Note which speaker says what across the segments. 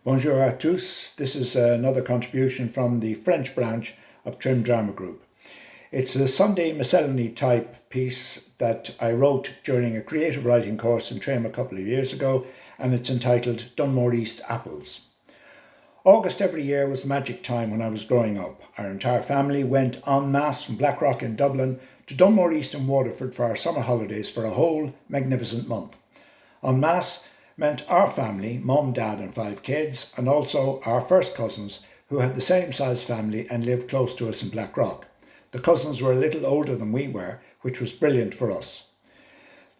Speaker 1: Bonjour à tous. This is another contribution from the French branch of Trim Drama Group. It's a Sunday miscellany type piece that I wrote during a creative writing course in Trim a couple of years ago, and it's entitled Dunmore East Apples. August every year was magic time when I was growing up. Our entire family went en masse from Blackrock in Dublin to Dunmore East in Waterford for our summer holidays for a whole magnificent month. En masse meant our family, mum, dad and 5 kids, and also our first cousins who had the same size family and lived close to us in Blackrock. The cousins were a little older than we were, which was brilliant for us.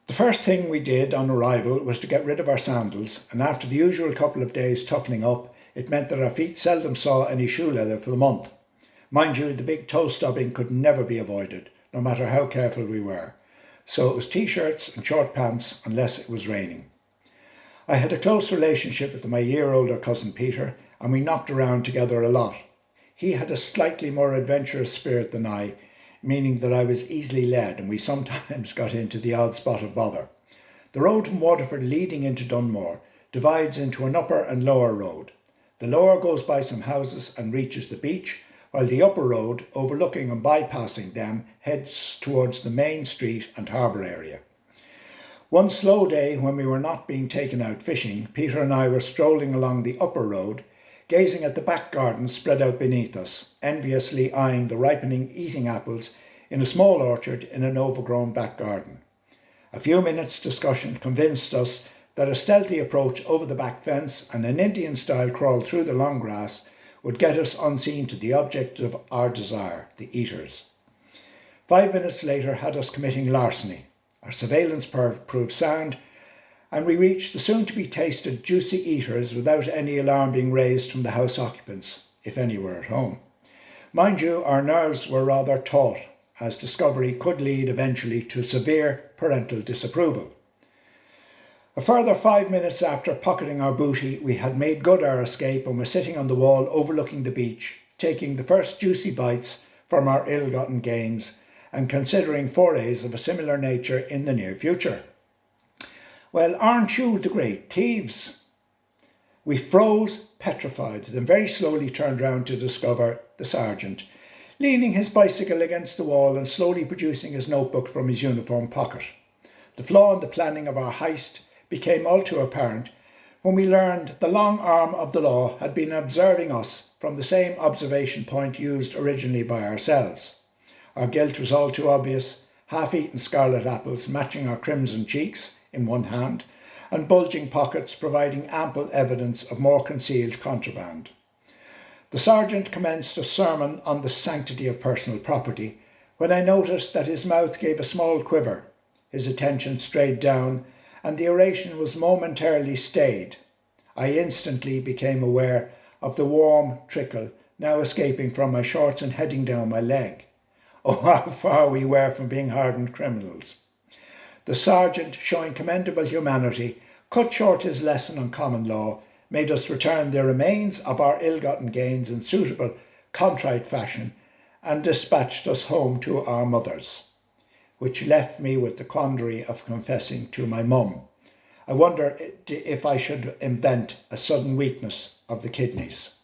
Speaker 1: The first thing we did on arrival was to get rid of our sandals, and after the usual couple of days toughening up, it meant that our feet seldom saw any shoe leather for the month. Mind you, the big toe stubbing could never be avoided, no matter how careful we were. So it was t-shirts and short pants unless it was raining. I had a close relationship with my year older cousin Peter, and we knocked around together a lot. He had a slightly more adventurous spirit than I, meaning that I was easily led, and we sometimes got into the odd spot of bother. The road from Waterford leading into Dunmore divides into an upper and lower road. The lower goes by some houses and reaches the beach, while the upper road, overlooking and bypassing them, heads towards the main street and harbour area. One slow day when we were not being taken out fishing, Peter and I were strolling along the upper road, gazing at the back garden spread out beneath us, enviously eyeing the ripening eating apples in a small orchard in an overgrown back garden. A few minutes' discussion convinced us that a stealthy approach over the back fence and an Indian-style crawl through the long grass would get us unseen to the object of our desire, the eaters. 5 minutes later had us committing larceny. Our surveillance proved sound, and we reached the soon-to-be-tasted juicy eaters without any alarm being raised from the house occupants, if any were at home. Mind you, our nerves were rather taut, as discovery could lead eventually to severe parental disapproval. A further 5 minutes after pocketing our booty, we had made good our escape and were sitting on the wall overlooking the beach, taking the first juicy bites from our ill-gotten gains and considering forays of a similar nature in the near future. Well, aren't you the great thieves? We froze, petrified, then very slowly turned round to discover the sergeant, leaning his bicycle against the wall and slowly producing his notebook from his uniform pocket. The flaw in the planning of our heist became all too apparent when we learned the long arm of the law had been observing us from the same observation point used originally by ourselves. Our guilt was all too obvious, half-eaten scarlet apples matching our crimson cheeks in one hand, and bulging pockets providing ample evidence of more concealed contraband. The sergeant commenced a sermon on the sanctity of personal property when I noticed that his mouth gave a small quiver. His attention strayed down, and the oration was momentarily stayed. I instantly became aware of the warm trickle now escaping from my shorts and heading down my leg. Oh, how far we were from being hardened criminals. The sergeant, showing commendable humanity, cut short his lesson on common law, made us return the remains of our ill-gotten gains in suitable, contrite fashion, and dispatched us home to our mothers, which left me with the quandary of confessing to my mum. I wonder if I should invent a sudden weakness of the kidneys.